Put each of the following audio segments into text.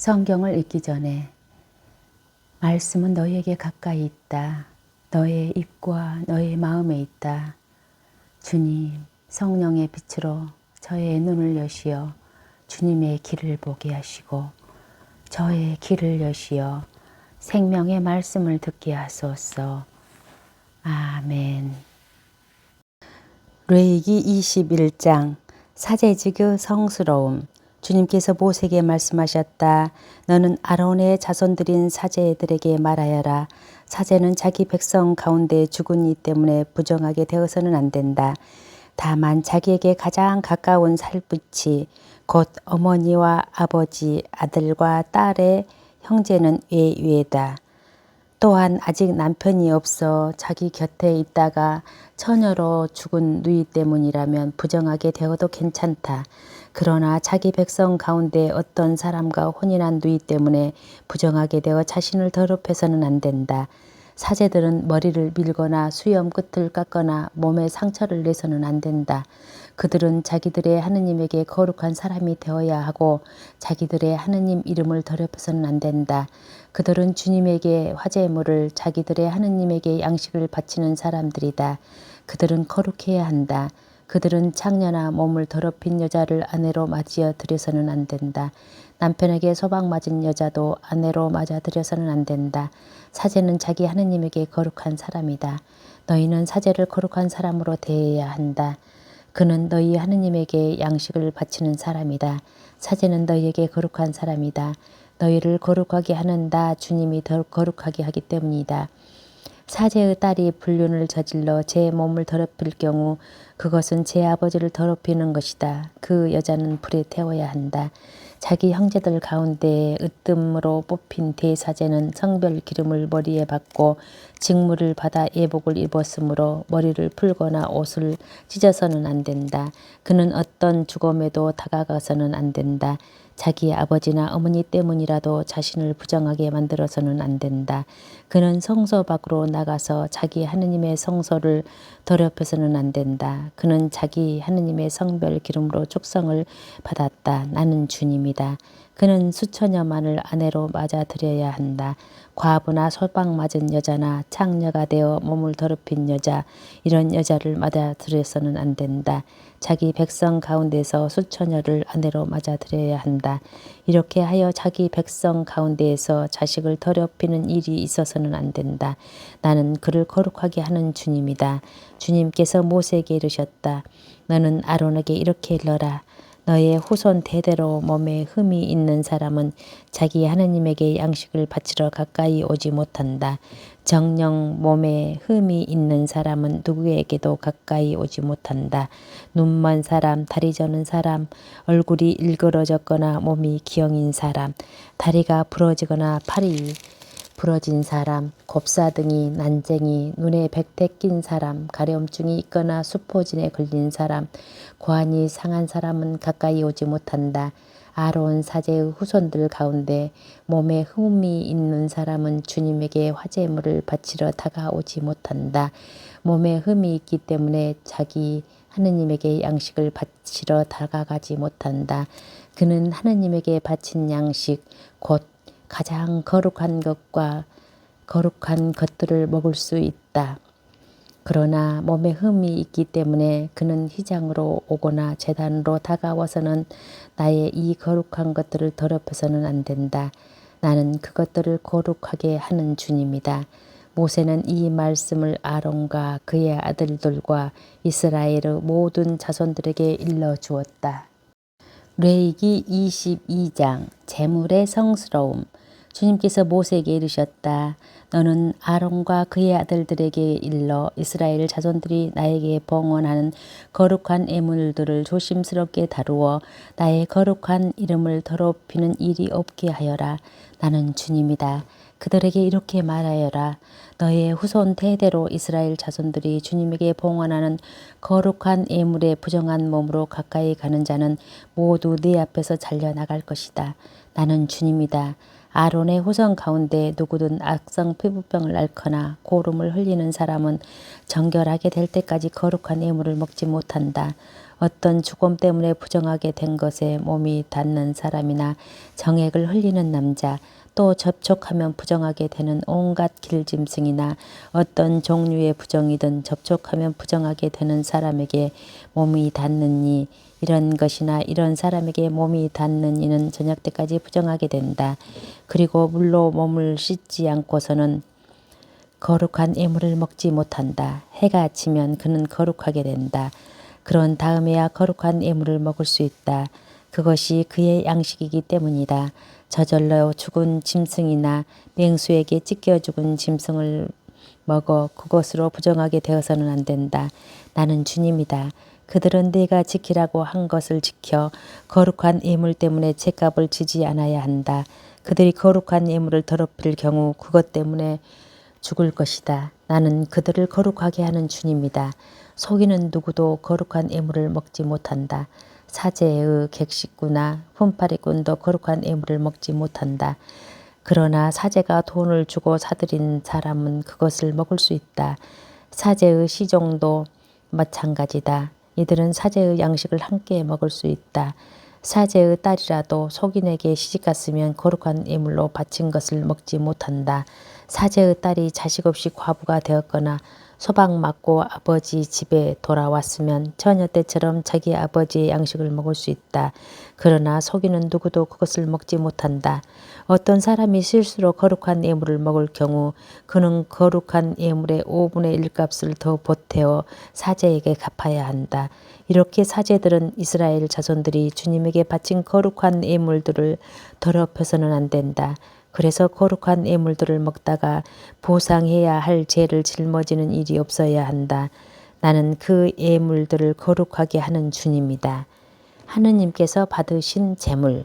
성경을 읽기 전에 말씀은 너희에게 가까이 있다. 너의 입과 너의 마음에 있다. 주님, 성령의 빛으로 저의 눈을 여시어 주님의 길을 보게 하시고 저의 길을 여시어 생명의 말씀을 듣게 하소서. 아멘. 레위기 21장 사제지교 성스러움. 주님께서 모세에게 말씀하셨다. 너는 아론의 자손들인 사제들에게 말하여라. 사제는 자기 백성 가운데 죽은 이 때문에 부정하게 되어서는 안 된다. 다만 자기에게 가장 가까운 살붙이 곧 어머니와 아버지, 아들과 딸의 형제는 외다. 또한 아직 남편이 없어 자기 곁에 있다가 처녀로 죽은 누이 때문이라면 부정하게 되어도 괜찮다. 그러나 자기 백성 가운데 어떤 사람과 혼인한 누이 때문에 부정하게 되어 자신을 더럽혀서는 안 된다. 사제들은 머리를 밀거나 수염 끝을 깎거나 몸에 상처를 내서는 안 된다. 그들은 자기들의 하느님에게 거룩한 사람이 되어야 하고 자기들의 하느님 이름을 더럽혀서는 안 된다. 그들은 주님에게 화제물을 자기들의 하느님에게 양식을 바치는 사람들이다. 그들은 거룩해야 한다. 그들은 창녀나 몸을 더럽힌 여자를 아내로 맞이어 들여서는 안 된다. 남편에게 소방 맞은 여자도 아내로 맞아 들여서는 안 된다. 사제는 자기 하느님에게 거룩한 사람이다. 너희는 사제를 거룩한 사람으로 대해야 한다. 그는 너희 하느님에게 양식을 바치는 사람이다. 사제는 너희에게 거룩한 사람이다. 너희를 거룩하게 하는 나 주님이 더 거룩하게 하기 때문이다. 사제의 딸이 불륜을 저질러 제 몸을 더럽힐 경우 그것은 제 아버지를 더럽히는 것이다. 그 여자는 불에 태워야 한다. 자기 형제들 가운데 으뜸으로 뽑힌 대사제는 성별 기름을 머리에 받고 직무를 받아 예복을 입었으므로 머리를 풀거나 옷을 찢어서는 안 된다. 그는 어떤 죽음에도 다가가서는 안 된다. 자기 아버지나 어머니 때문이라도 자신을 부정하게 만들어서는 안 된다. 그는 성소 밖으로 나가서 자기 하느님의 성소를 더럽혀서는 안 된다. 그는 자기 하느님의 성별 기름으로 축성을 받았다. 나는 주님이다. 그는 수처녀만을 아내로 맞아들여야 한다. 과부나 소방 맞은 여자나 창녀가 되어 몸을 더럽힌 여자, 이런 여자를 맞아들여서는 안 된다. 자기 백성 가운데서 수처녀를 아내로 맞아들여야 한다. 이렇게 하여 자기 백성 가운데에서 자식을 더럽히는 일이 있어서는 안 된다. 나는 그를 거룩하게 하는 주님이다. 주님께서 모세에게 이르셨다. 너는 아론에게 이렇게 일러라. 너의 후손 대대로 몸에 흠이 있는 사람은 자기 하느님에게 양식을 바치러 가까이 오지 못한다. 정녕 몸에 흠이 있는 사람은 누구에게도 가까이 오지 못한다. 눈먼 사람, 다리 저는 사람, 얼굴이 일그러졌거나 몸이 기형인 사람, 다리가 부러지거나 팔이 부러진 사람, 곱사등이, 난쟁이, 눈에 백태 낀 사람, 가려움증이 있거나 수포진에 걸린 사람, 고환이 상한 사람은 가까이 오지 못한다. 아론 사제의 후손들 가운데 몸에 흠이 있는 사람은 주님에게 화제물을 바치러 다가오지 못한다. 몸에 흠이 있기 때문에 자기 하느님에게 양식을 바치러 다가가지 못한다. 그는 하느님에게 바친 양식 곧 가장 거룩한 것과 거룩한 것들을 먹을 수 있다. 그러나 몸에 흠이 있기 때문에 그는 휘장으로 오거나 제단으로 다가와서는 나의 이 거룩한 것들을 더럽혀서는 안 된다. 나는 그것들을 거룩하게 하는 주님이다. 모세는 이 말씀을 아론과 그의 아들들과 이스라엘의 모든 자손들에게 일러주었다. 레위기 22장 제물의 성스러움. 주님께서 모세에게 이르셨다. 너는 아론과 그의 아들들에게 일러 이스라엘 자손들이 나에게 봉헌하는 거룩한 예물들을 조심스럽게 다루어 나의 거룩한 이름을 더럽히는 일이 없게 하여라. 나는 주님이다. 그들에게 이렇게 말하여라. 너의 후손 대대로 이스라엘 자손들이 주님에게 봉헌하는 거룩한 예물에 부정한 몸으로 가까이 가는 자는 모두 네 앞에서 잘려나갈 것이다. 나는 주님이다. 아론의 후손 가운데 누구든 악성 피부병을 앓거나 고름을 흘리는 사람은 정결하게 될 때까지 거룩한 예물을 먹지 못한다. 어떤 죽음 때문에 부정하게 된 것에 몸이 닿는 사람이나 정액을 흘리는 남자, 또 접촉하면 부정하게 되는 온갖 길짐승이나 어떤 종류의 부정이든 접촉하면 부정하게 되는 사람에게 몸이 닿느니 이런 것이나 이런 사람에게 몸이 닿는 이는 저녁 때까지 부정하게 된다. 그리고 물로 몸을 씻지 않고서는 거룩한 예물을 먹지 못한다. 해가 지면 그는 거룩하게 된다. 그런 다음에야 거룩한 예물을 먹을 수 있다. 그것이 그의 양식이기 때문이다. 저절로 죽은 짐승이나 맹수에게 찢겨 죽은 짐승을 먹어 그것으로 부정하게 되어서는 안 된다. 나는 주님이다. 그들은 내가 지키라고 한 것을 지켜 거룩한 예물 때문에 죗값을 지지 않아야 한다. 그들이 거룩한 예물을 더럽힐 경우 그것 때문에 죽을 것이다. 나는 그들을 거룩하게 하는 주님이다. 속이는 누구도 거룩한 예물을 먹지 못한다. 사제의 객식구나 품팔이꾼도 거룩한 예물을 먹지 못한다. 그러나 사제가 돈을 주고 사들인 사람은 그것을 먹을 수 있다. 사제의 시종도 마찬가지다. 이들은 사제의 양식을 함께 먹을 수 있다. 사제의 딸이라도 속인에게 시집갔으면 거룩한 예물로 바친 것을 먹지 못한다. 사제의 딸이 자식 없이 과부가 되었거나 소박 맞고 아버지 집에 돌아왔으면 처녀 때처럼 자기 아버지의 양식을 먹을 수 있다. 그러나 속이는 누구도 그것을 먹지 못한다. 어떤 사람이 실수로 거룩한 예물을 먹을 경우 그는 거룩한 예물의 5분의 1 값을 더 보태어 사제에게 갚아야 한다. 이렇게 사제들은 이스라엘 자손들이 주님에게 바친 거룩한 예물들을 더럽혀서는 안 된다. 그래서 거룩한 예물들을 먹다가 보상해야 할 죄를 짊어지는 일이 없어야 한다. 나는 그 예물들을 거룩하게 하는 주님이다. 하느님께서 받으신 제물.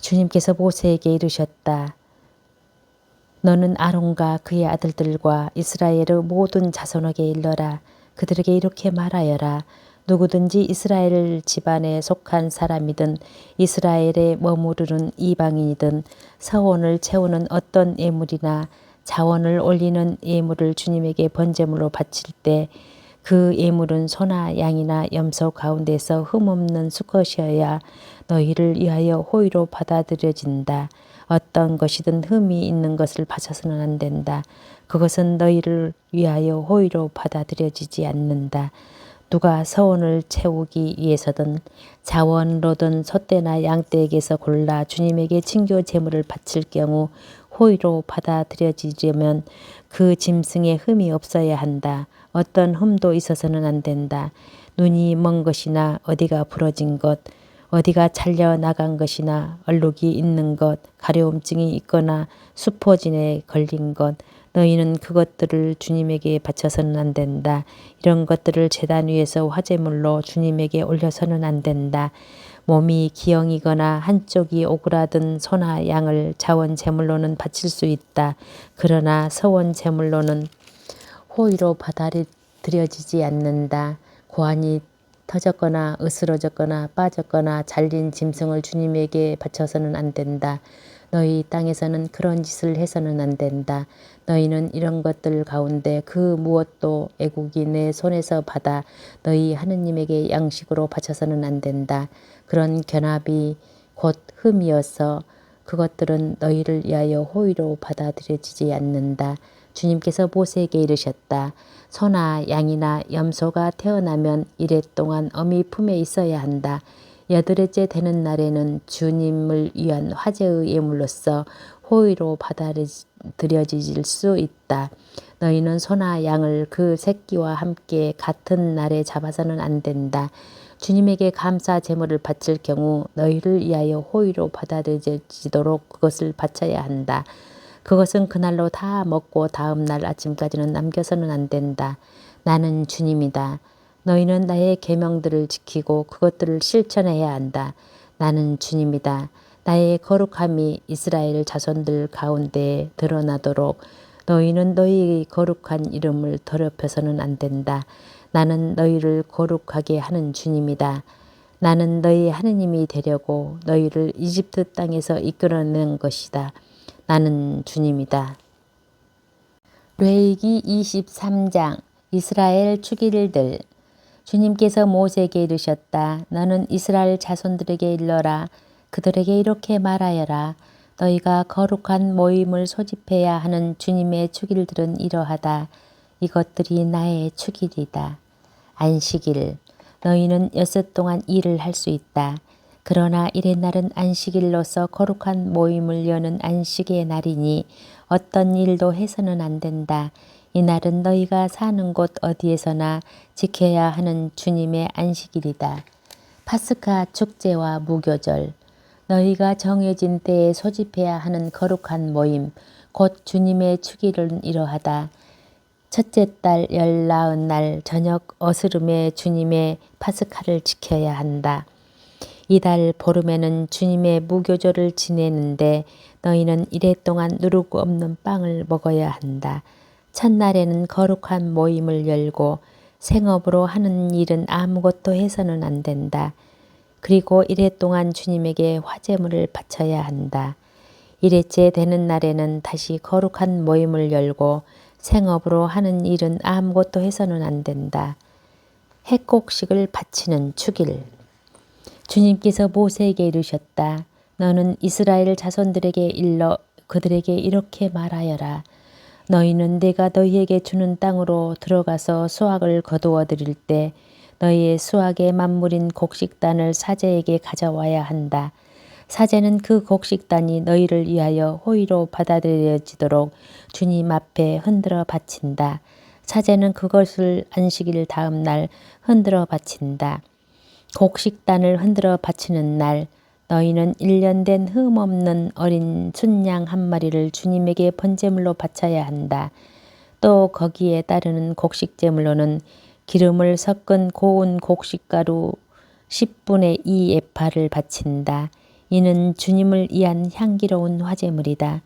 주님께서 모세에게 이르셨다. 너는 아론과 그의 아들들과 이스라엘의 모든 자손에게 일러라. 그들에게 이렇게 말하여라. 누구든지 이스라엘 집안에 속한 사람이든 이스라엘에 머무르는 이방인이든 서원을 채우는 어떤 예물이나 자원을 올리는 예물을 주님에게 번제물로 바칠 때 그 예물은 소나 양이나 염소 가운데서 흠없는 수컷이어야 너희를 위하여 호의로 받아들여진다. 어떤 것이든 흠이 있는 것을 바쳐서는 안 된다. 그것은 너희를 위하여 호의로 받아들여지지 않는다. 누가 서원을 채우기 위해서든 자원으로든 소떼나 양떼에게서 골라 주님에게 친교 제물을 바칠 경우 호의로 받아들여지려면 그 짐승에 흠이 없어야 한다. 어떤 흠도 있어서는 안 된다. 눈이 먼 것이나 어디가 부러진 것, 어디가 잘려 나간 것이나 얼룩이 있는 것, 가려움증이 있거나 수포진에 걸린 것, 너희는 그것들을 주님에게 바쳐서는 안 된다. 이런 것들을 제단 위에서 화제물로 주님에게 올려서는 안 된다. 몸이 기형이거나 한쪽이 오그라든 소나 양을 자원 제물로는 바칠 수 있다. 그러나 서원 제물로는 호의로 받아들여지지 않는다. 고환이 터졌거나 으스러졌거나 빠졌거나 잘린 짐승을 주님에게 바쳐서는 안 된다. 너희 땅에서는 그런 짓을 해서는 안 된다. 너희는 이런 것들 가운데 그 무엇도 애국인의 손에서 받아 너희 하느님에게 양식으로 바쳐서는 안 된다. 그런 견합이 곧 흠이어서 그것들은 너희를 위하여 호의로 받아들여지지 않는다. 주님께서 모세에게 이르셨다. 소나 양이나 염소가 태어나면 이래 동안 어미 품에 있어야 한다. 여드레째 되는 날에는 주님을 위한 화제의 예물로서 호의로 받아들여질 수 있다. 너희는 소나 양을 그 새끼와 함께 같은 날에 잡아서는 안 된다. 주님에게 감사 제물을 바칠 경우 너희를 위하여 호의로 받아들여지도록 그것을 바쳐야 한다. 그것은 그날로 다 먹고 다음 날 아침까지는 남겨서는 안 된다. 나는 주님이다. 너희는 나의 계명들을 지키고 그것들을 실천해야 한다. 나는 주님이다. 나의 거룩함이 이스라엘 자손들 가운데 드러나도록 너희는 너희의 거룩한 이름을 더럽혀서는 안 된다. 나는 너희를 거룩하게 하는 주님이다. 나는 너희 하느님이 되려고 너희를 이집트 땅에서 이끌어낸 것이다. 나는 주님이다. 레위기 23장 이스라엘 축일들. 주님께서 모세에게 이르셨다. 너는 이스라엘 자손들에게 일러라. 그들에게 이렇게 말하여라. 너희가 거룩한 모임을 소집해야 하는 주님의 축일들은 이러하다. 이것들이 나의 축일이다. 안식일. 너희는 6 동안 일을 할 수 있다. 그러나 일의 날은 안식일로서 거룩한 모임을 여는 안식의 날이니 어떤 일도 해서는 안 된다. 이 날은 너희가 사는 곳 어디에서나 지켜야 하는 주님의 안식일이다. 파스카 축제와 무교절. 너희가 정해진 때에 소집해야 하는 거룩한 모임, 곧 주님의 축일은 이러하다. 첫째 달 19날 저녁 어스름에 주님의 파스카를 지켜야 한다. 이달 보름에는 주님의 무교절을 지내는데 너희는 이래 동안 누르고 없는 빵을 먹어야 한다. 첫날에는 거룩한 모임을 열고 생업으로 하는 일은 아무것도 해서는 안 된다. 그리고 이래 동안 주님에게 화제물을 바쳐야 한다. 이래째 되는 날에는 다시 거룩한 모임을 열고 생업으로 하는 일은 아무것도 해서는 안 된다. 핵곡식을 바치는 축일. 주님께서 모세에게 이르셨다. 너는 이스라엘 자손들에게 일러 그들에게 이렇게 말하여라. 너희는 내가 너희에게 주는 땅으로 들어가서 수확을 거두어 드릴 때 너희의 수확의 만물인 곡식단을 사제에게 가져와야 한다. 사제는 그 곡식단이 너희를 위하여 호의로 받아들여지도록 주님 앞에 흔들어 바친다. 사제는 그것을 안식일 다음 날 흔들어 바친다. 곡식단을 흔들어 바치는 날 너희는 1년 된 흠없는 어린 순양 한 마리를 주님에게 번제물로 바쳐야 한다. 또 거기에 따르는 곡식제물로는 기름을 섞은 고운 곡식가루 10분의 2 에파를 바친다. 이는 주님을 위한 향기로운 화제물이다.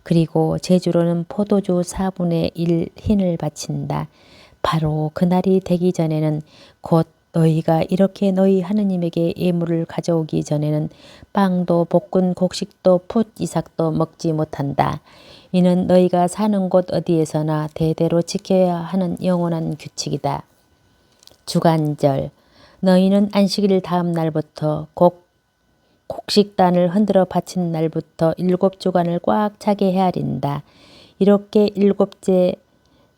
그리고 제주로는 포도주 4분의 1 흰을 바친다. 바로 그날이 되기 전에는 곧 너희가 이렇게 너희 하느님에게 예물을 가져오기 전에는 빵도 볶은 곡식도 풋 이삭도 먹지 못한다. 이는 너희가 사는 곳 어디에서나 대대로 지켜야 하는 영원한 규칙이다. 주간절. 너희는 안식일 다음 날부터 곡식단을 흔들어 바친 날부터 7주간을 꽉 차게 헤아린다. 이렇게 7째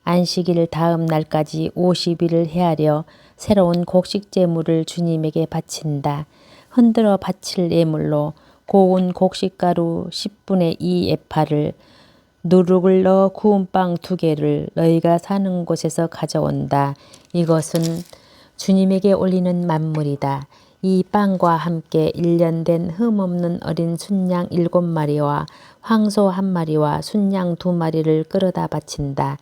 안식일 다음 날까지 50일을 헤아려 새로운 곡식제물을 주님에게 바친다. 흔들어 바칠 예물로 고운 곡식가루 10분의 2 에파를 누룩을 넣어 구운 빵 2개를 너희가 사는 곳에서 가져온다. 이것은 주님에게 올리는 만물이다. 이 빵과 함께 1년 된 흠없는 어린 순양 7마리와 황소 1마리와 순양 2마리를 끌어다 바친다.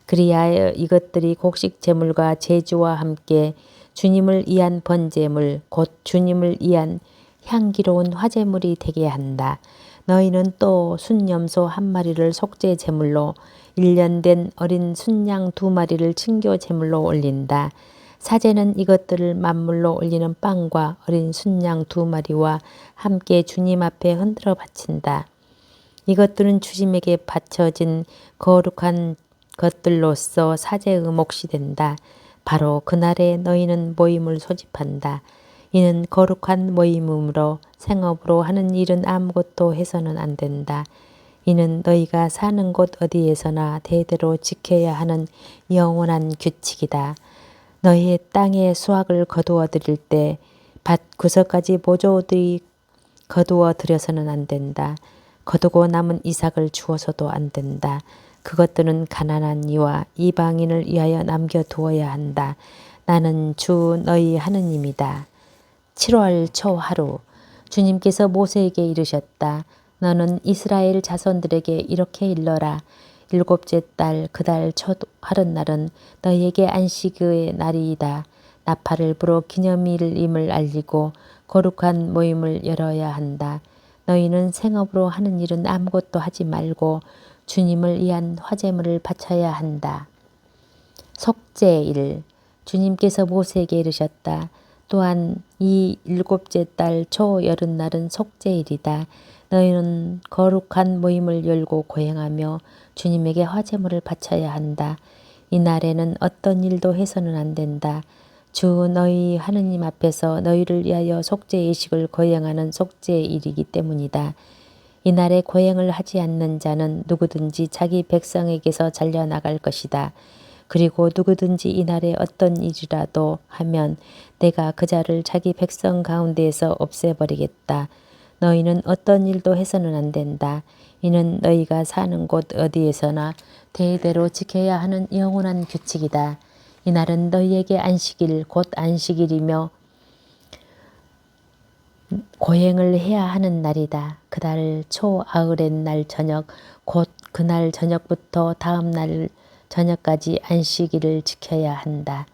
그리하여 이것들이 곡식 제물과 제주와 함께 주님을 위한 번제물 곧 주님을 위한 향기로운 화제물이 되게 한다. 너희는 또 순염소 1마리를 속죄 제물로 1년 된 어린 순양 2마리를 친교 제물로 올린다. 사제는 이것들을 만물로 올리는 빵과 어린 순양 2마리와 함께 주님 앞에 흔들어 바친다. 이것들은 주님에게 바쳐진 거룩한 것들로서 사제의 몫이 된다. 바로 그날에 너희는 모임을 소집한다. 이는 거룩한 모임이므로 생업으로 하는 일은 아무것도 해서는 안 된다. 이는 너희가 사는 곳 어디에서나 대대로 지켜야 하는 영원한 규칙이다. 너희의 땅에 수확을 거두어 드릴 때 밭 구석까지 모조리 거두어 들여서는 안 된다. 거두고 남은 이삭을 주어서도 안 된다. 그것들은 가난한 이와 이방인을 위하여 남겨두어야 한다. 나는 주 너희 하느님이다. 7월 초 하루 주님께서 모세에게 이르셨다. 너는 이스라엘 자손들에게 이렇게 일러라. 7째 달 그 달 첫 하룻날은 너희에게 안식의 날이다. 나팔을 불어 기념일임을 알리고 거룩한 모임을 열어야 한다. 너희는 생업으로 하는 일은 아무것도 하지 말고 주님을 위한 화제물을 바쳐야 한다. 속죄일. 주님께서 모세에게 이르셨다. 또한 이 7째 달 초 여름날은 속죄일이다. 너희는 거룩한 모임을 열고 고행하며 주님에게 화제물을 바쳐야 한다. 이 날에는 어떤 일도 해서는 안 된다. 주 너희 하느님 앞에서 너희를 위하여 속죄 예식을 거행하는 속죄일이기 때문이다. 이날에 거행을 하지 않는 자는 누구든지 자기 백성에게서 잘려나갈 것이다. 그리고 누구든지 이날에 어떤 일이라도 하면 내가 그 자를 자기 백성 가운데에서 없애버리겠다. 너희는 어떤 일도 해서는 안 된다. 이는 너희가 사는 곳 어디에서나 대대로 지켜야 하는 영원한 규칙이다. 이날은 너희에게 안식일 곧 안식일이며 고행을 해야 하는 날이다. 그달 초아흐렛 날 저녁 곧 그날 저녁부터 다음 날 저녁까지 안식일을 지켜야 한다.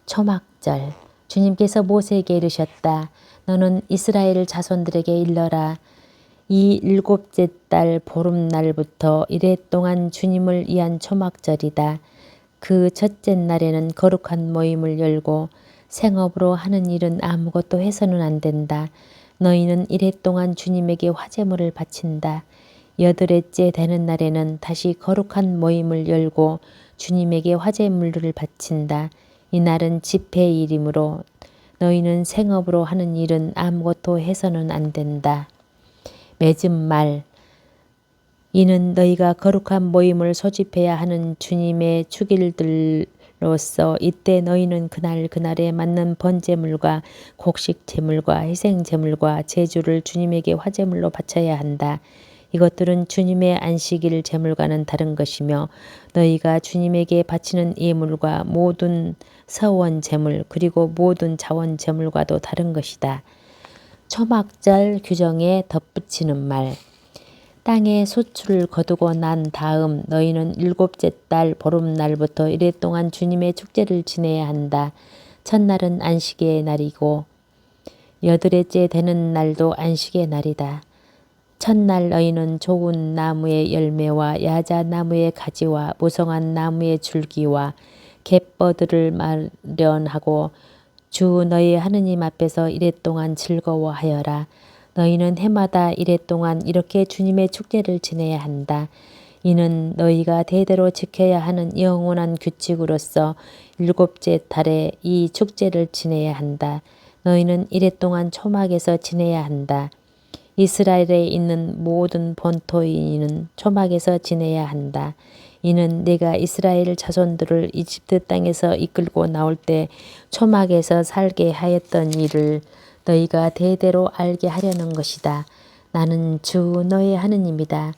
초막절. 주님께서 모세에게 이르셨다. 너는 이스라엘 자손들에게 일러라. 이 일곱째 달 보름날부터 이래 동안 주님을 위한 초막절이다. 그 첫째 날에는 거룩한 모임을 열고 생업으로 하는 일은 아무것도 해서는 안 된다. 너희는 이래 동안 주님에게 화제물을 바친다. 여덟째 되는 날에는 다시 거룩한 모임을 열고 주님에게 화제물을 바친다. 이날은 집회일이므로 너희는 생업으로 하는 일은 아무것도 해서는 안 된다. 맺음말. 이는 너희가 거룩한 모임을 소집해야 하는 주님의 축일들로서 이때 너희는 그날에 맞는 번제물과 곡식 제물과 희생 제물과 제주를 주님에게 화제물로 바쳐야 한다. 이것들은 주님의 안식일 제물과는 다른 것이며 너희가 주님에게 바치는 예물과 모든 서원 제물 그리고 모든 자원 제물과도 다른 것이다. 초막절 규정에 덧붙이는 말. 땅에 수출을 거두고 난 다음 너희는 일곱째 달 보름날부터 이래 동안 주님의 축제를 지내야 한다. 첫날은 안식의 날이고 여덟째 되는 날도 안식의 날이다. 첫날 너희는 좋은 나무의 열매와 야자나무의 가지와 무성한 나무의 줄기와 갯버들을 마련하고 주 너희 하느님 앞에서 이래 동안 즐거워하여라. 너희는 해마다 이래 동안 이렇게 주님의 축제를 지내야 한다. 이는 너희가 대대로 지켜야 하는 영원한 규칙으로서 일곱째 달에 이 축제를 지내야 한다. 너희는 이래 동안 초막에서 지내야 한다. 이스라엘에 있는 모든 본토인은 초막에서 지내야 한다. 이는 내가 이스라엘 자손들을 이집트 땅에서 이끌고 나올 때 초막에서 살게 하였던 일을 너희가 대대로 알게 하려는 것이다. 나는 주 너의 하느님이다.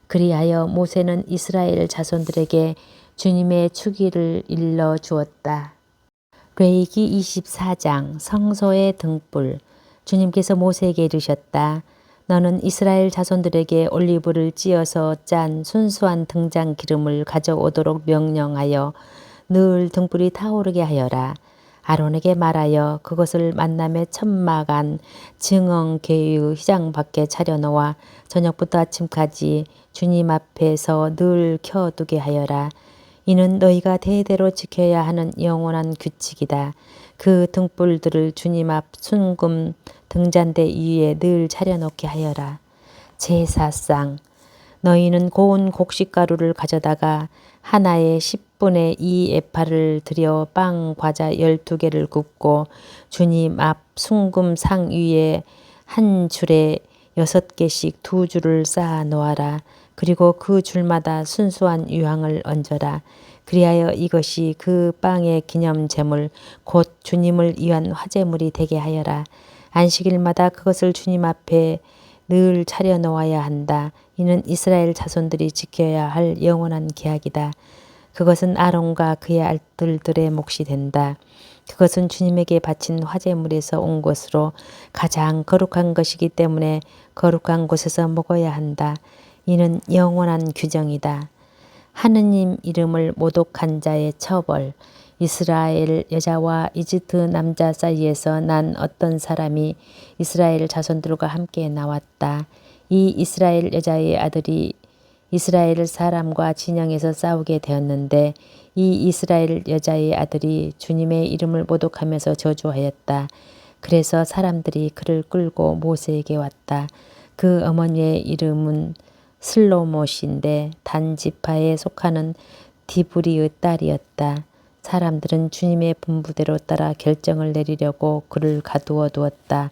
그리하여 모세는 이스라엘 자손들에게 주님의 축일을 일러 주었다. 레위기 24장 성소의 등불. 주님께서 모세에게 이르셨다. 너는 이스라엘 자손들에게 올리브를 찧어서 짠 순수한 등잔 기름을 가져오도록 명령하여 늘 등불이 타오르게 하여라. 아론에게 말하여 그것을 만남의 천막 증언 궤의 휘장 밖에 차려놓아 저녁부터 아침까지 주님 앞에서 늘 켜두게 하여라. 이는 너희가 대대로 지켜야 하는 영원한 규칙이다. 그 등불들을 주님 앞 순금 등잔대 위에 늘 차려놓게 하여라. 제사상. 너희는 고운 곡식가루를 가져다가 하나에 10분의 2 에파를 들여 빵 과자 12개를 굽고 주님 앞 순금 상 위에 한 줄에 6개씩 2줄을 쌓아 놓아라. 그리고 그 줄마다 순수한 유향을 얹어라. 그리하여 이것이 그 빵의 기념 제물 곧 주님을 위한 화제물이 되게 하여라. 안식일마다 그것을 주님 앞에 늘 차려 놓아야 한다. 이는 이스라엘 자손들이 지켜야 할 영원한 계약이다. 그것은 아론과 그의 아들들의 몫이 된다. 그것은 주님에게 바친 화제물에서 온 것으로 가장 거룩한 것이기 때문에 거룩한 곳에서 먹어야 한다. 이는 영원한 규정이다. 하느님 이름을 모독한 자의 처벌. 이스라엘 여자와 이집트 남자 사이에서 난 어떤 사람이 이스라엘 자손들과 함께 나왔다. 이 이스라엘 여자의 아들이 이스라엘 사람과 진영에서 싸우게 되었는데 이 이스라엘 여자의 아들이 주님의 이름을 모독하면서 저주하였다. 그래서 사람들이 그를 끌고 모세에게 왔다. 그 어머니의 이름은 슬로못인데 단 지파에 속하는 디브리의 딸이었다. 사람들은 주님의 분부대로 따라 결정을 내리려고 그를 가두어 두었다.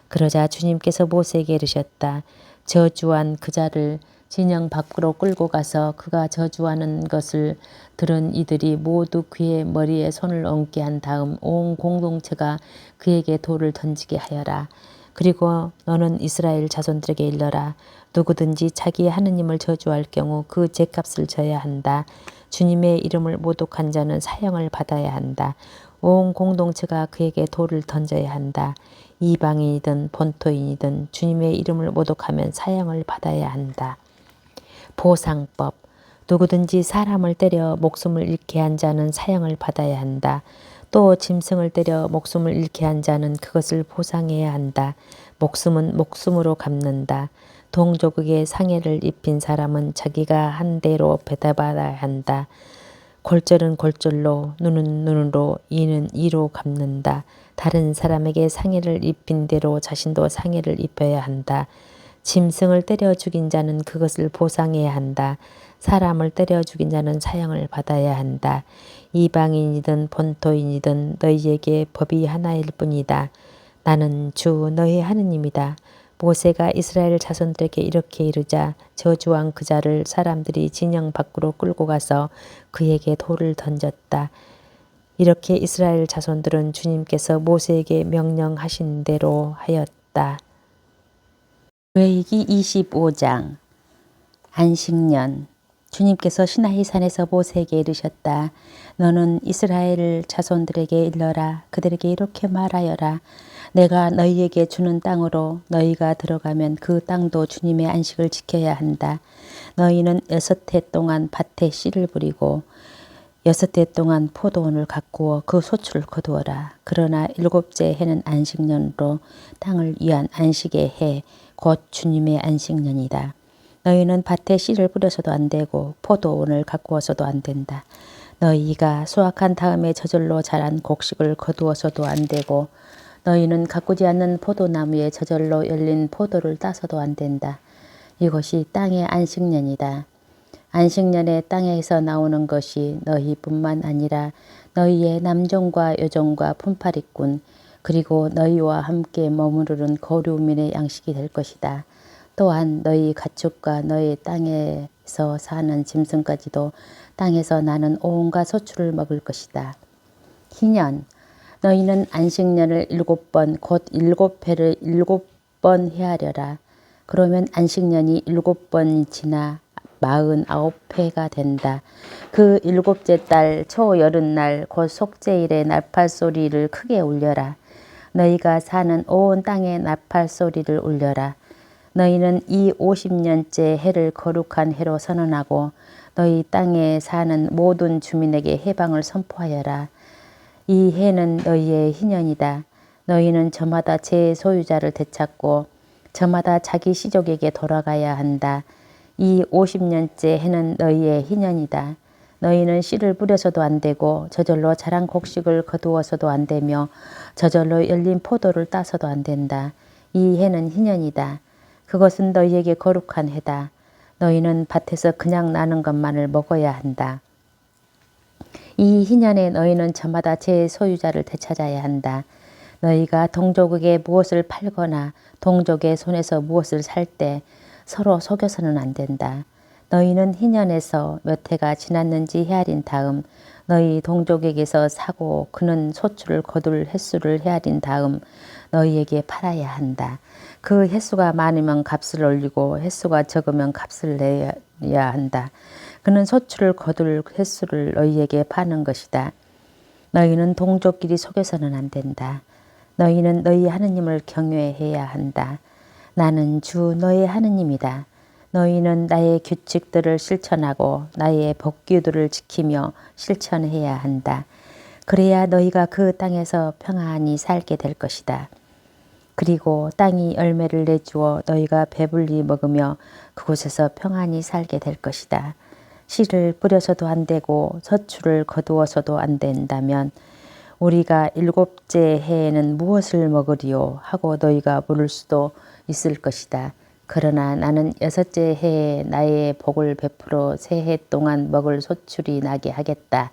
그러자 주님께서 모세에게 이르셨다. 저주한 그 자를 진영 밖으로 끌고 가서 그가 저주하는 것을 들은 이들이 모두 그의 머리에 손을 얹게 한 다음 온 공동체가 그에게 돌을 던지게 하여라. 그리고 너는 이스라엘 자손들에게 일러라. 누구든지 자기의 하느님을 저주할 경우 그 죄값을 져야 한다. 주님의 이름을 모독한 자는 사형을 받아야 한다. 온 공동체가 그에게 돌을 던져야 한다. 이방인이든 본토인이든 주님의 이름을 모독하면 사형을 받아야 한다. 보상법. 누구든지 사람을 때려 목숨을 잃게 한 자는 사형을 받아야 한다. 또 짐승을 때려 목숨을 잃게 한 자는 그것을 보상해야 한다. 목숨은 목숨으로 갚는다. 동족에게 상해를 입힌 사람은 자기가 한 대로 배달받아야 한다. 골절은 골절로, 눈은 눈으로, 이는 이로 갚는다. 다른 사람에게 상해를 입힌 대로 자신도 상해를 입혀야 한다. 짐승을 때려 죽인 자는 그것을 보상해야 한다. 사람을 때려 죽인 자는 사형을 받아야 한다. 이방인이든 본토인이든 너희에게 법이 하나일 뿐이다. 나는 주 너희 하느님이다. 모세가 이스라엘 자손들에게 이렇게 이르자 저주한 그 자를 사람들이 진영 밖으로 끌고 가서 그에게 돌을 던졌다. 이렇게 이스라엘 자손들은 주님께서 모세에게 명령하신 대로 하였다. 레위기 25장. 안식년. 주님께서 시나이 산에서 모세에게 이르셨다. 너는 이스라엘 자손들에게 일러라. 그들에게 이렇게 말하여라. 내가 너희에게 주는 땅으로 너희가 들어가면 그 땅도 주님의 안식을 지켜야 한다. 너희는 6해 동안 밭에 씨를 뿌리고 6해 동안 포도원을 가꾸어 그 소출을 거두어라. 그러나 7째 해는 안식년으로 땅을 위한 안식의 해, 곧 주님의 안식년이다. 너희는 밭에 씨를 뿌려서도 안 되고 포도원을 가꾸어서도 안 된다. 너희가 수확한 다음에 저절로 자란 곡식을 거두어서도 안 되고 너희는 가꾸지 않는 포도나무에 저절로 열린 포도를 따서도 안 된다. 이것이 땅의 안식년이다. 안식년에 땅에서 나오는 것이 너희뿐만 아니라 너희의 남종과 여종과 품팔이꾼 그리고 너희와 함께 머무르는 거류민의 양식이 될 것이다. 또한 너희 가축과 너희 땅에서 사는 짐승까지도 땅에서 나는 온갖 소출을 먹을 것이다. 희년. 너희는 안식년을 7번 곧 7회를 7번 헤아려라. 그러면 안식년이 7번이 지나 49회가 된다. 그 7째 달 초여름날 곧 속죄일에 나팔소리를 크게 울려라. 너희가 사는 온 땅에 나팔소리를 울려라. 너희는 이 50년째 해를 거룩한 해로 선언하고 너희 땅에 사는 모든 주민에게 해방을 선포하여라. 이 해는 너희의 희년이다. 너희는 저마다 제 소유자를 되찾고 저마다 자기 시족에게 돌아가야 한다. 이 50년째 해는 너희의 희년이다. 너희는 씨를 뿌려서도 안 되고 저절로 자란 곡식을 거두어서도 안 되며 저절로 열린 포도를 따서도 안 된다. 이 해는 희년이다. 그것은 너희에게 거룩한 해다. 너희는 밭에서 그냥 나는 것만을 먹어야 한다. 이 희년에 너희는 저마다 제 소유자를 되찾아야 한다. 너희가 동족에게 무엇을 팔거나 동족의 손에서 무엇을 살 때 서로 속여서는 안 된다. 너희는 희년에서 몇 해가 지났는지 헤아린 다음 너희 동족에게서 사고 그는 소출을 거둘 횟수를 헤아린 다음 너희에게 팔아야 한다. 그 횟수가 많으면 값을 올리고 횟수가 적으면 값을 내야 한다. 그는 소출을 거둘 횟수를 너희에게 파는 것이다. 너희는 동족끼리 속여서는 안 된다. 너희는 너희 하느님을 경외해야 한다. 나는 주 너의 하느님이다. 너희는 나의 규칙들을 실천하고 나의 법규들을 지키며 실천해야 한다. 그래야 너희가 그 땅에서 평안히 살게 될 것이다. 그리고 땅이 열매를 내주어 너희가 배불리 먹으며 그곳에서 평안히 살게 될 것이다. 씨를 뿌려서도 안 되고 서출을 거두어서도 안 된다면 우리가 7째 해에는 무엇을 먹으리요 하고 너희가 물을 수도 있을 것이다. 그러나 나는 6째 해에 나의 복을 베풀어 새 해 동안 먹을 소출이 나게 하겠다.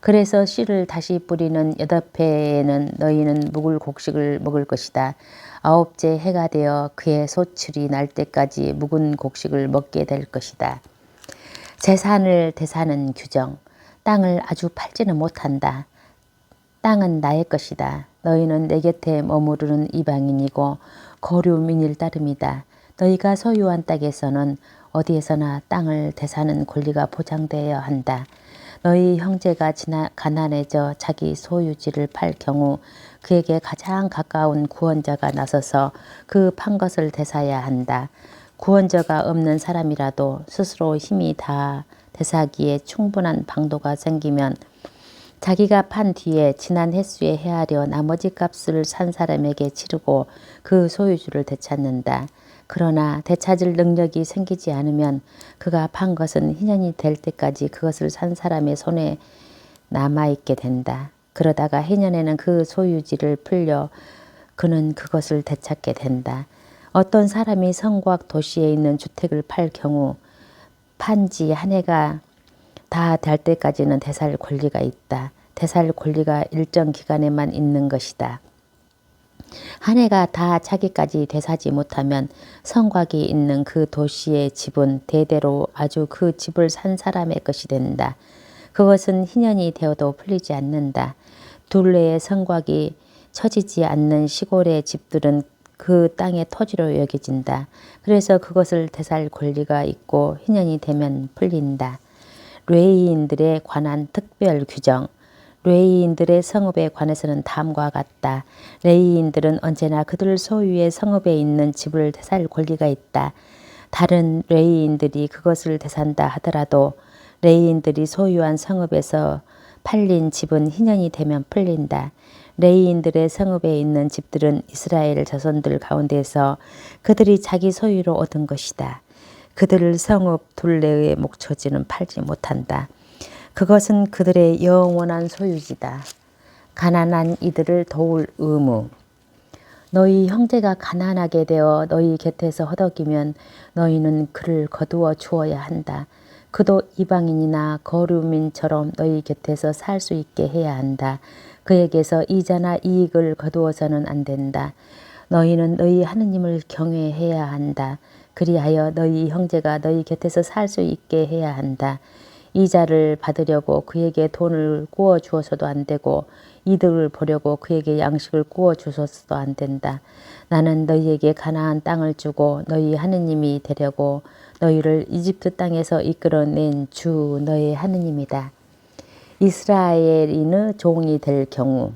그래서 씨를 다시 뿌리는 8해에는 너희는 묵을 곡식을 먹을 것이다. 9째 해가 되어 그의 소출이 날 때까지 묵은 곡식을 먹게 될 것이다. 재산을 대사는 규정. 땅을 아주 팔지는 못한다. 땅은 나의 것이다. 너희는 내 곁에 머무르는 이방인이고 거류민일 따름이다. 너희가 소유한 땅에서는 어디에서나 땅을 대사는 권리가 보장되어야 한다. 너희 형제가 가난해져 자기 소유지를 팔 경우 그에게 가장 가까운 구원자가 나서서 그 판 것을 대사야 한다. 구원자가 없는 사람이라도 스스로 힘이 다 대사기에 충분한 방도가 생기면 자기가 판 뒤에 지난 횟수에 헤아려 나머지 값을 산 사람에게 치르고 그 소유주를 되찾는다. 그러나 되찾을 능력이 생기지 않으면 그가 판 것은 희년이 될 때까지 그것을 산 사람의 손에 남아있게 된다. 그러다가 희년에는 그 소유지를 풀려 그는 그것을 되찾게 된다. 어떤 사람이 성곽 도시에 있는 주택을 팔 경우 판지 한 해가 다 될 때까지는 되살 권리가 있다. 되살 권리가 일정 기간에만 있는 것이다. 한 해가 다 차기까지 되사지 못하면 성곽이 있는 그 도시의 집은 대대로 아주 그 집을 산 사람의 것이 된다. 그것은 희년이 되어도 풀리지 않는다. 둘레의 성곽이 처지지 않는 시골의 집들은 그 땅의 토지로 여겨진다. 그래서 그것을 되살 권리가 있고 희년이 되면 풀린다. 레위인들에 관한 특별 규정. 레위인들의 성읍에 관해서는 다음과 같다. 레위인들은 언제나 그들 소유의 성읍에 있는 집을 되살 권리가 있다. 다른 레위인들이 그것을 되산다 하더라도 레위인들이 소유한 성읍에서 팔린 집은 희년이 되면 풀린다. 레위인들의 성읍에 있는 집들은 이스라엘 자손들 가운데서 그들이 자기 소유로 얻은 것이다. 그들 성읍 둘레의 목초지는 팔지 못한다. 그것은 그들의 영원한 소유지다. 가난한 이들을 도울 의무. 너희 형제가 가난하게 되어 너희 곁에서 허덕이면 너희는 그를 거두어 주어야 한다. 그도 이방인이나 거류민처럼 너희 곁에서 살 수 있게 해야 한다. 그에게서 이자나 이익을 거두어서는 안 된다. 너희는 너희 하느님을 경외해야 한다. 그리하여 너희 형제가 너희 곁에서 살 수 있게 해야 한다. 이자를 받으려고 그에게 돈을 구워 주어서도 안 되고 이득을 보려고 그에게 양식을 구워 주어서도 안 된다. 나는 너희에게 가나안 땅을 주고 너희 하느님이 되려고 너희를 이집트 땅에서 이끌어낸 주 너희 하느님이다. 이스라엘인의 종이 될 경우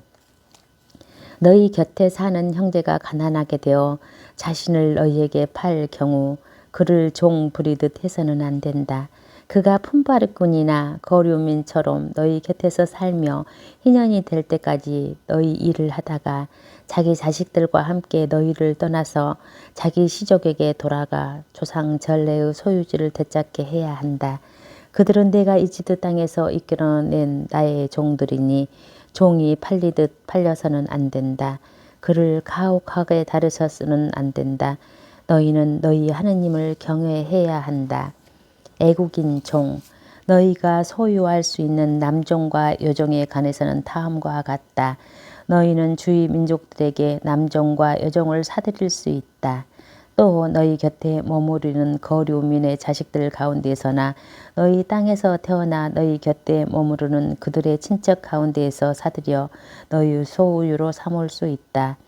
너희 곁에 사는 형제가 가난하게 되어 자신을 너희에게 팔 경우 그를 종 부리듯 해서는 안 된다. 그가 품바르꾼이나 거류민처럼 너희 곁에서 살며 희년이 될 때까지 너희 일을 하다가 자기 자식들과 함께 너희를 떠나서 자기 시족에게 돌아가 조상 전래의 소유지를 되찾게 해야 한다. 그들은 내가 이집트 땅에서 이끌어낸 나의 종들이니 종이 팔리듯 팔려서는 안 된다. 그를 가혹하게 다루서는 안 된다. 너희는 너희 하느님을 경외해야 한다. 애국인 종. 너희가 소유할 수 있는 남종과 여종에 관해서는 다음과 같다. 너희는 주위 민족들에게 남종과 여종을 사들일 수 있다. 또 너희 곁에 머무르는 거류민의 자식들 가운데서나 너희 땅에서 태어나 너희 곁에 머무르는 그들의 친척 가운데에서 사들여 너희 소유로 삼을 수 있다.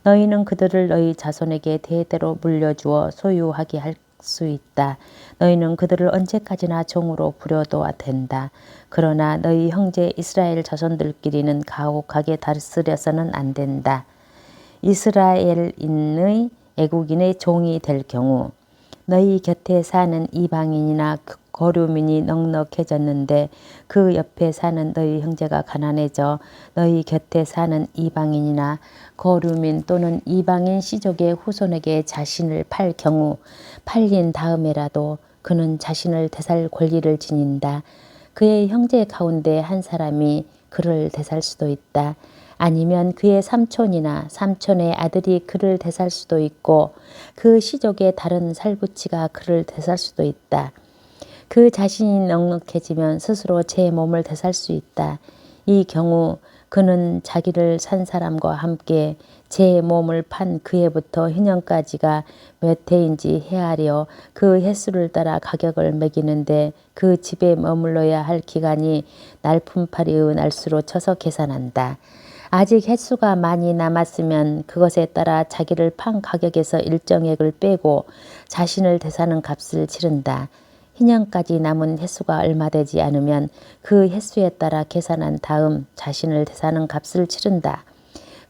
너희는 그들을 너희 자손에게 대대로 물려주어 소유하게 할 수 있다. 너희는 그들을 언제까지나 종으로 부려도 된다. 그러나 너희 형제 이스라엘 자손들끼리는 가혹하게 다스려서는 안 된다. 이스라엘인의 애국인의 종이 될 경우 너희 곁에 사는 이방인이나 거류민이 넉넉해졌는데 그 옆에 사는 너희 형제가 가난해져 너희 곁에 사는 이방인이나 거류민 또는 이방인 시족의 후손에게 자신을 팔 경우 팔린 다음에라도 그는 자신을 되살 권리를 지닌다. 그의 형제 가운데 한 사람이 그를 되살 수도 있다. 아니면 그의 삼촌이나 삼촌의 아들이 그를 되살 수도 있고 그 시족의 다른 살부치가 그를 되살 수도 있다. 그 자신이 넉넉해지면 스스로 제 몸을 되살 수 있다. 이 경우 그는 자기를 산 사람과 함께 제 몸을 판 그 해부터 희년까지가 몇 해인지 헤아려 그 횟수를 따라 가격을 매기는데 그 집에 머물러야 할 기간이 날품팔이의 날수로 쳐서 계산한다. 아직 횟수가 많이 남았으면 그것에 따라 자기를 판 가격에서 일정액을 빼고 자신을 대사는 값을 치른다. 희년까지 남은 횟수가 얼마 되지 않으면 그 횟수에 따라 계산한 다음 자신을 대사는 값을 치른다.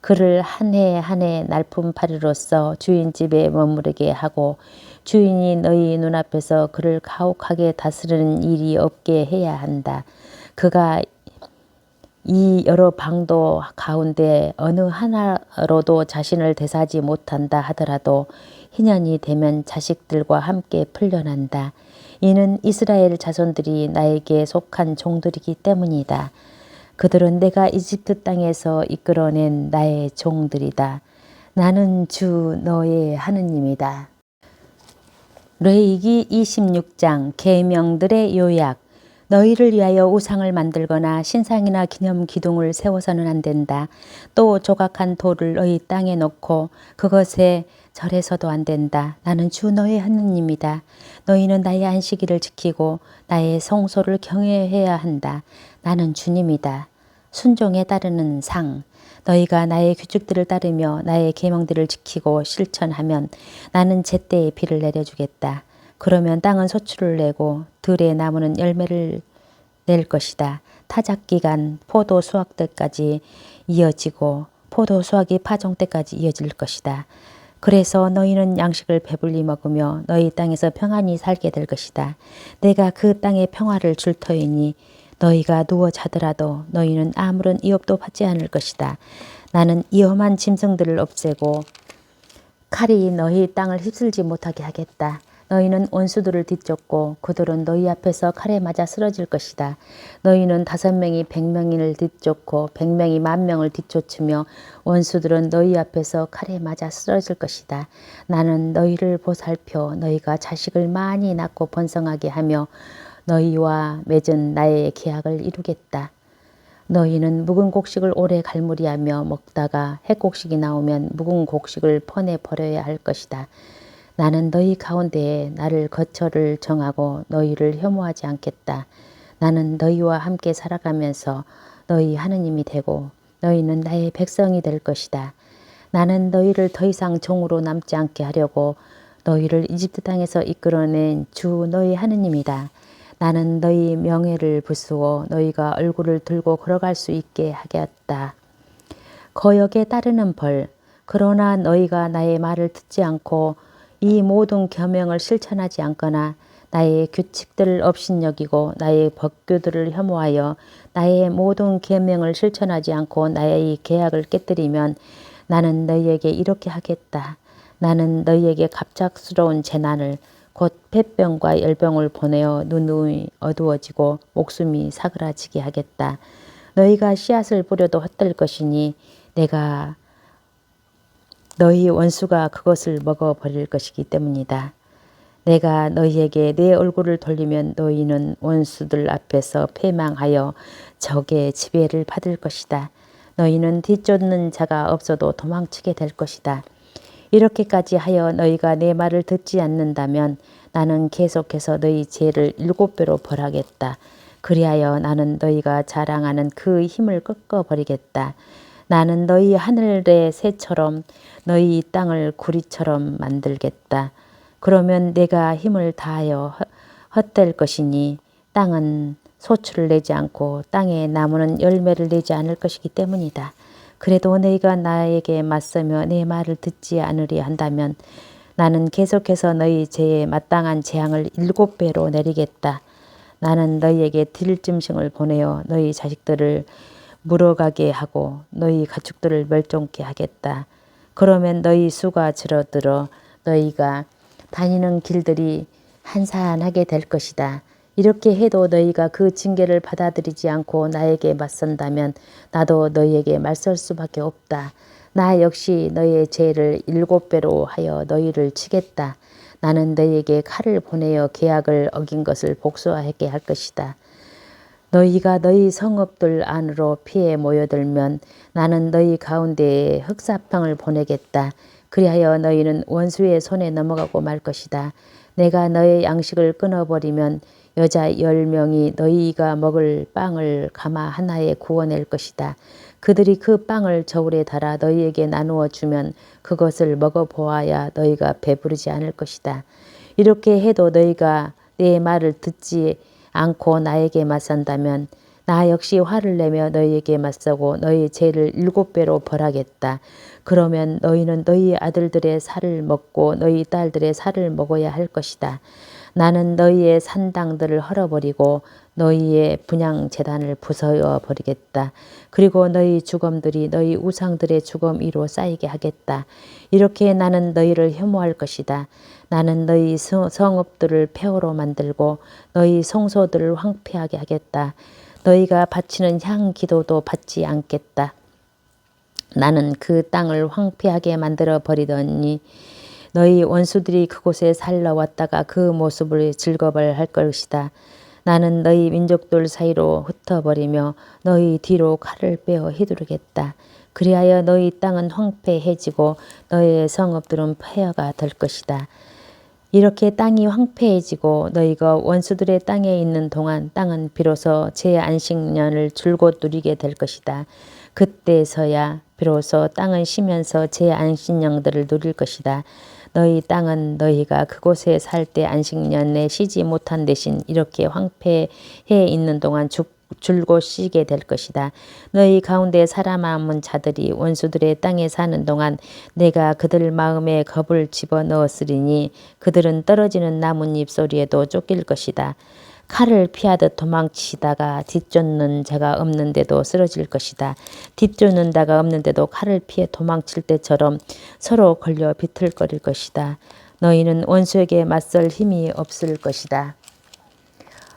그를 한 해 한 해 날품팔이로써 주인 집에 머무르게 하고 주인이 너희 눈앞에서 그를 가혹하게 다스리는 일이 없게 해야 한다. 그가 이 여러 방도 가운데 어느 하나로도 자신을 대사지 못한다 하더라도 희년이 되면 자식들과 함께 풀려난다. 이는 이스라엘 자손들이 나에게 속한 종들이기 때문이다. 그들은 내가 이집트 땅에서 이끌어낸 나의 종들이다. 나는 주 너의 하느님이다. 레위기 26장 계명들의 요약. 너희를 위하여 우상을 만들거나 신상이나 기념 기둥을 세워서는 안 된다. 또 조각한 돌을 너희 땅에 놓고 그것에 절해서도 안 된다. 나는 주 너의 하느님이다. 너희는 나의 안식일을 지키고 나의 성소를 경외해야 한다. 나는 주님이다. 순종에 따르는 상. 너희가 나의 규칙들을 따르며 나의 계명들을 지키고 실천하면 나는 제때에 비를 내려주겠다. 그러면 땅은 소출을 내고 들의 나무는 열매를 낼 것이다. 타작기간 포도 수확 때까지 이어지고 포도 수확이 파종 때까지 이어질 것이다. 그래서 너희는 양식을 배불리 먹으며 너희 땅에서 평안히 살게 될 것이다. 내가 그 땅에 평화를 줄 터이니 너희가 누워 자더라도 너희는 아무런 위협도 받지 않을 것이다. 나는 위험한 짐승들을 없애고 칼이 너희 땅을 휩쓸지 못하게 하겠다. 너희는 원수들을 뒤쫓고 그들은 너희 앞에서 칼에 맞아 쓰러질 것이다. 너희는 5명이 100명을 뒤쫓고 100명이 10,000명을 뒤쫓으며 원수들은 너희 앞에서 칼에 맞아 쓰러질 것이다. 나는 너희를 보살펴 너희가 자식을 많이 낳고 번성하게 하며 너희와 맺은 나의 계약을 이루겠다. 너희는 묵은 곡식을 오래 갈무리하며 먹다가 핵곡식이 나오면 묵은 곡식을 퍼내 버려야 할 것이다. 나는 너희 가운데에 나를 거처를 정하고 너희를 혐오하지 않겠다. 나는 너희와 함께 살아가면서 너희 하느님이 되고 너희는 나의 백성이 될 것이다. 나는 너희를 더 이상 종으로 남지 않게 하려고 너희를 이집트 땅에서 이끌어낸 주 너희 하느님이다. 나는 너희 명예를 부수어 너희가 얼굴을 들고 걸어갈 수 있게 하겠다. 거역에 따르는 벌. 그러나 너희가 나의 말을 듣지 않고 이 모든 계명을 실천하지 않거나 나의 규칙들을 업신여기고 나의 법규들을 혐오하여 나의 모든 계명을 실천하지 않고 나의 계약을 깨뜨리면 나는 너희에게 이렇게 하겠다. 나는 너희에게 갑작스러운 재난을 곧 폐병과 열병을 보내어 눈이 어두워지고 목숨이 사그라지게 하겠다. 너희가 씨앗을 뿌려도 헛될 것이니 내가 너희 원수가 그것을 먹어버릴 것이기 때문이다. 내가 너희에게 내 얼굴을 돌리면 너희는 원수들 앞에서 패망하여 적의 지배를 받을 것이다. 너희는 뒤쫓는 자가 없어도 도망치게 될 것이다. 이렇게까지 하여 너희가 내 말을 듣지 않는다면 나는 계속해서 너희 죄를 7배로 벌하겠다. 그리하여 나는 너희가 자랑하는 그 힘을 꺾어버리겠다. 나는 너희 하늘의 새처럼 너희 땅을 구리처럼 만들겠다. 그러면 내가 힘을 다하여 헛될 것이니 땅은 소출을 내지 않고 땅의 나무는 열매를 내지 않을 것이기 때문이다. 그래도 너희가 나에게 맞서며 내 말을 듣지 않으리 한다면 나는 계속해서 너희 죄에 마땅한 재앙을 7배로 내리겠다. 나는 너희에게 들짐승을 보내어 너희 자식들을 물어가게 하고 너희 가축들을 멸종케 하겠다. 그러면 너희 수가 줄어들어 너희가 다니는 길들이 한산하게 될 것이다. 이렇게 해도 너희가 그 징계를 받아들이지 않고 나에게 맞선다면 나도 너희에게 맞설 수밖에 없다. 나 역시 너희의 죄를 7배로 하여 너희를 치겠다. 나는 너희에게 칼을 보내어 계약을 어긴 것을 복수하게 할 것이다. 너희가 너희 성읍들 안으로 피해 모여들면 나는 너희 가운데에 흑사병을 보내겠다. 그리하여 너희는 원수의 손에 넘어가고 말 것이다. 내가 너의 양식을 끊어버리면 여자 10명이 너희가 먹을 빵을 가마 하나에 구워낼 것이다. 그들이 그 빵을 저울에 달아 너희에게 나누어 주면 그것을 먹어보아야 너희가 배부르지 않을 것이다. 이렇게 해도 너희가 내 말을 듣지 않고 나에게 맞선다면 나 역시 화를 내며 너희에게 맞서고 너희 죄를 7배로 벌하겠다. 그러면 너희는 너희 아들들의 살을 먹고 너희 딸들의 살을 먹어야 할 것이다. 나는 너희의 산당들을 헐어버리고 너희의 분향 제단을 부숴 버리겠다. 그리고 너희 주검들이 너희 우상들의 주검 위로 쌓이게 하겠다. 이렇게 나는 너희를 혐오할 것이다. 나는 너희 성읍들을 폐허로 만들고 너희 성소들을 황폐하게 하겠다. 너희가 바치는 향 기도도 받지 않겠다. 나는 그 땅을 황폐하게 만들어 버리더니 너희 원수들이 그곳에 살러 왔다가 그 모습을 즐거워할 것이다. 나는 너희 민족들 사이로 흩어버리며 너희 뒤로 칼을 빼어 휘두르겠다. 그리하여 너희 땅은 황폐해지고 너희의 성읍들은 폐허가 될 것이다. 이렇게 땅이 황폐해지고 너희가 원수들의 땅에 있는 동안 땅은 비로소 제 안식년을 줄곧 누리게 될 것이다. 그때서야 비로소 땅은 쉬면서 제 안식년들을 누릴 것이다. 너희 땅은 너희가 그곳에 살 때 안식년에 쉬지 못한 대신 이렇게 황폐해 있는 동안 줄곧 쉬게 될 것이다. 너희 가운데 살아남은 자들이 원수들의 땅에 사는 동안 내가 그들 마음에 겁을 집어넣었으리니 그들은 떨어지는 나뭇잎 소리에도 쫓길 것이다. 칼을 피하듯 도망치다가 뒤쫓는 자가 없는데도 쓰러질 것이다. 뒤쫓는 자가 없는데도 칼을 피해 도망칠 때처럼 서로 걸려 비틀거릴 것이다. 너희는 원수에게 맞설 힘이 없을 것이다.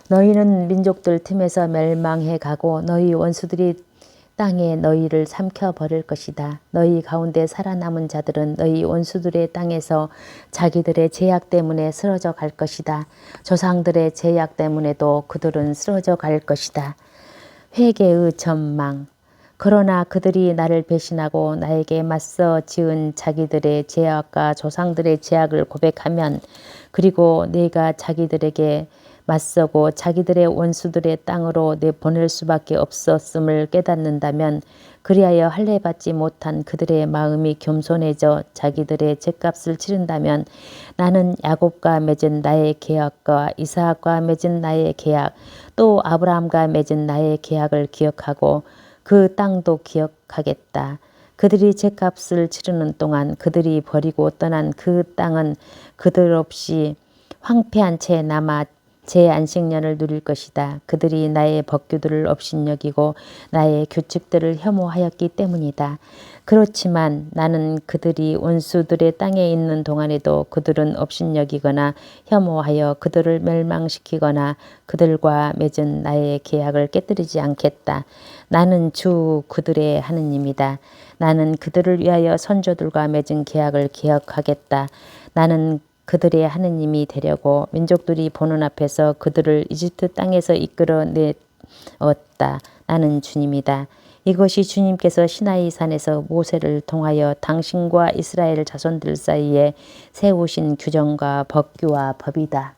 너희는 민족들 틈에서 멸망해 가고 너희 원수들이 땅에 너희를 삼켜버릴 것이다. 너희 가운데 살아남은 자들은 너희 원수들의 땅에서 자기들의 죄악 때문에 쓰러져 갈 것이다. 조상들의 죄악 때문에도 그들은 쓰러져 갈 것이다. 회개의 전망. 그러나 그들이 나를 배신하고 나에게 맞서 지은 자기들의 죄악과 조상들의 죄악을 고백하면 그리고 내가 자기들에게 맞서고 자기들의 원수들의 땅으로 내보낼 수밖에 없었음을 깨닫는다면 그리하여 할례받지 못한 그들의 마음이 겸손해져 자기들의 죗값을 치른다면 나는 야곱과 맺은 나의 계약과 이삭과 맺은 나의 계약 또 아브라함과 맺은 나의 계약을 기억하고 그 땅도 기억하겠다. 그들이 죗값을 치르는 동안 그들이 버리고 떠난 그 땅은 그들 없이 황폐한 채 남아 제 안식년을 누릴 것이다. 그들이 나의 법규들을 업신여기고 나의 규칙들을 혐오하였기 때문이다. 그렇지만 나는 그들이 원수들의 땅에 있는 동안에도 그들은 업신여기거나 혐오하여 그들을 멸망시키거나 그들과 맺은 나의 계약을 깨뜨리지 않겠다. 나는 주 그들의 하느님이다. 나는 그들을 위하여 선조들과 맺은 계약을 기억하겠다. 나는 그들의 하느님이 되려고 민족들이 보는 앞에서 그들을 이집트 땅에서 이끌어 내었다. 나는 주님이다. 이것이 주님께서 시나이 산에서 모세를 통하여 당신과 이스라엘 자손들 사이에 세우신 규정과 법규와 법이다.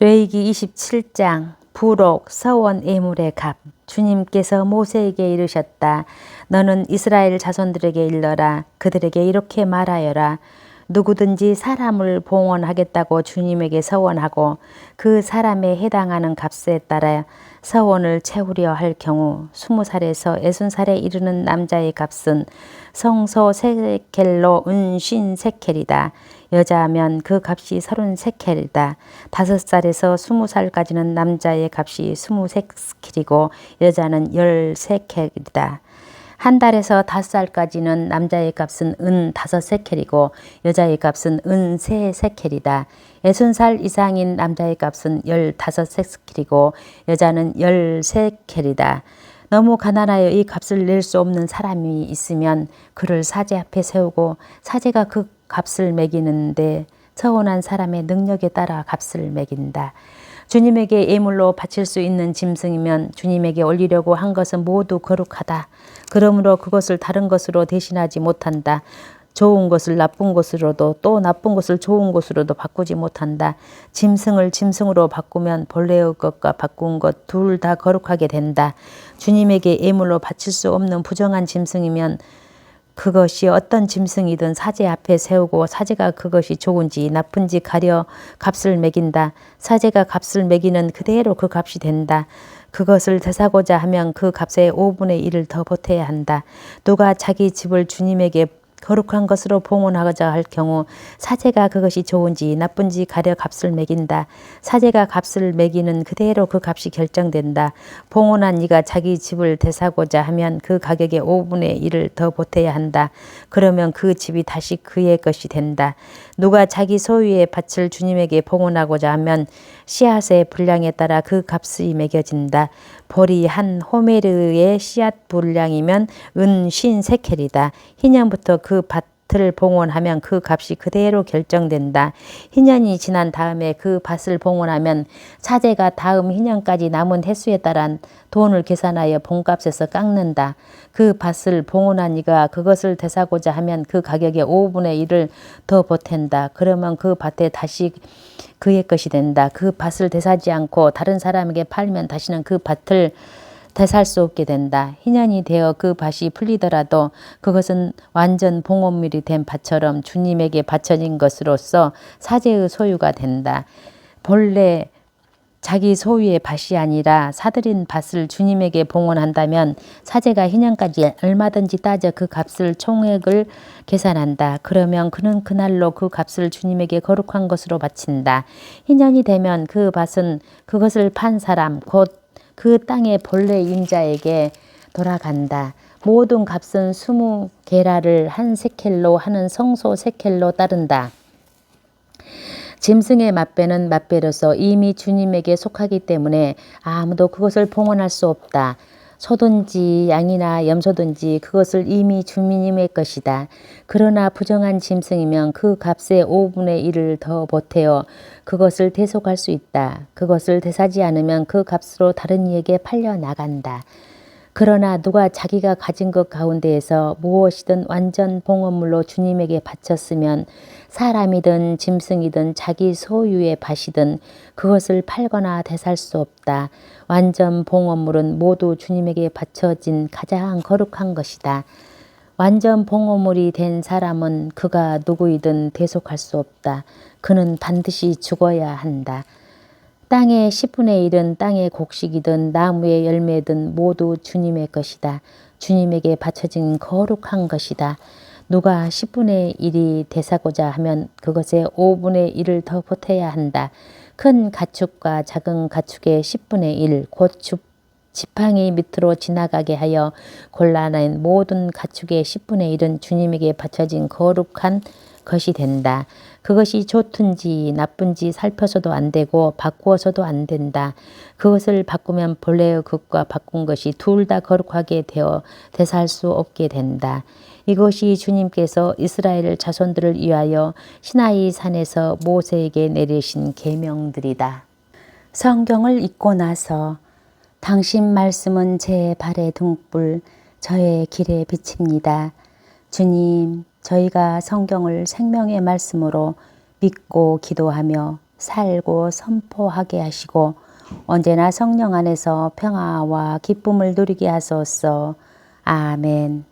레위기 27장 부록 서원 예물의 값. 주님께서 모세에게 이르셨다. 너는 이스라엘 자손들에게 일러라. 그들에게 이렇게 말하여라. 누구든지 사람을 봉헌하겠다고 주님에게 서원하고 그 사람에 해당하는 값에 따라 서원을 채우려 할 경우 20살에서 60살에 이르는 남자의 값은 성소 3세켈로 은 50세켈이다. 여자면 그 값이 30세켈이다. 5살에서 20살까지는 남자의 값이 20세켈이고 여자는 10세켈이다. 한 달에서 5살까지는 남자의 값은 은 5세켈이고 여자의 값은 은 3세켈이다. 60살 이상인 남자의 값은 15세켈이고 여자는 10세켈이다. 너무 가난하여 이 값을 낼 수 없는 사람이 있으면 그를 사제 앞에 세우고 사제가 그 값을 매기는데 서원한 사람의 능력에 따라 값을 매긴다. 주님에게 예물로 바칠 수 있는 짐승이면 주님에게 올리려고 한 것은 모두 거룩하다. 그러므로 그것을 다른 것으로 대신하지 못한다. 좋은 것을 나쁜 것으로도 또 나쁜 것을 좋은 것으로도 바꾸지 못한다. 짐승을 짐승으로 바꾸면 본래의 것과 바꾼 것 둘 다 거룩하게 된다. 주님에게 예물로 바칠 수 없는 부정한 짐승이면 그것이 어떤 짐승이든 사제 앞에 세우고 사제가 그것이 좋은지 나쁜지 가려 값을 매긴다. 사제가 값을 매기는 그대로 그 값이 된다. 그것을 되사고자 하면 그 값의 5분의 1을 더 보태야 한다. 누가 자기 집을 주님에게 거룩한 것으로 봉헌하고자 할 경우 사제가 그것이 좋은지 나쁜지 가려 값을 매긴다. 사제가 값을 매기는 그대로 그 값이 결정된다. 봉헌한 이가 자기 집을 되사고자 하면 그 가격의 5분의 1을 더 보태야 한다. 그러면 그 집이 다시 그의 것이 된다. 누가 자기 소유의 밭을 주님에게 봉헌하고자 하면 씨앗의 분량에 따라 그 값이 매겨진다. 보리 한 호메르의 씨앗 분량이면 은 50세켈이다. 희년부터 그 밭을 봉헌하면 그 값이 그대로 결정된다. 희년이 지난 다음에 그 밭을 봉헌하면 사제가 다음 희년까지 남은 횟수에 따라 돈을 계산하여 본값에서 깎는다. 그 밭을 봉헌한 이가 그것을 되사고자 하면 그 가격의 5분의 1을 더 보탠다. 그러면 그 밭에 다시 그의 것이 된다. 그 밭을 되사지 않고 다른 사람에게 팔면 다시는 그 밭을 되살 수 없게 된다. 희년이 되어 그 밭이 풀리더라도 그것은 완전 봉헌물이 된 밭처럼 주님에게 바쳐진 것으로서 사제의 소유가 된다. 본래 자기 소유의 밭이 아니라 사들인 밭을 주님에게 봉헌한다면 사제가 희년까지 얼마든지 따져 그 값을 총액을 계산한다. 그러면 그는 그날로 그 값을 주님에게 거룩한 것으로 바친다. 희년이 되면 그 밭은 그것을 판 사람 곧 그 땅의 본래 임자에게 돌아간다. 모든 값은 20게라를 한 세켈로 하는 성소 세켈로 따른다. 짐승의 맛배는 맛배로서 이미 주님에게 속하기 때문에 아무도 그것을 봉헌할 수 없다. 소든지 양이나 염소든지 그것을 이미 주님의 것이다. 그러나 부정한 짐승이면 그 값의 5분의 1을 더 보태어 그것을 대속할 수 있다. 그것을 되사지 않으면 그 값으로 다른 이에게 팔려 나간다. 그러나 누가 자기가 가진 것 가운데에서 무엇이든 완전 봉헌물로 주님에게 바쳤으면 사람이든 짐승이든 자기 소유의 밭이든 그것을 팔거나 되살 수 없다. 완전 봉헌물은 모두 주님에게 바쳐진 가장 거룩한 것이다. 완전 봉헌물이 된 사람은 그가 누구이든 대속할 수 없다. 그는 반드시 죽어야 한다. 땅의 10분의 1은 땅의 곡식이든 나무의 열매든 모두 주님의 것이다. 주님에게 바쳐진 거룩한 것이다. 누가 10분의 1이 되사고자 하면 그것의 5분의 1을 더 보태야 한다. 큰 가축과 작은 가축의 10분의 1, 곧 지팡이 밑으로 지나가게 하여 골라낸 모든 가축의 10분의 1은 주님에게 바쳐진 거룩한 것이 된다. 그것이 좋든지 나쁜지 살펴서도 안 되고 바꾸어서도 안 된다. 그것을 바꾸면 본래의 것과 바꾼 것이 둘 다 거룩하게 되어 되살 수 없게 된다. 이것이 주님께서 이스라엘 자손들을 위하여 시나이 산에서 모세에게 내리신 계명들이다. 성경을 읽고 나서 당신 말씀은 제 발의 등불, 저의 길의 빛입니다. 주님, 저희가 성경을 생명의 말씀으로 믿고 기도하며 살고 선포하게 하시고 언제나 성령 안에서 평화와 기쁨을 누리게 하소서. 아멘.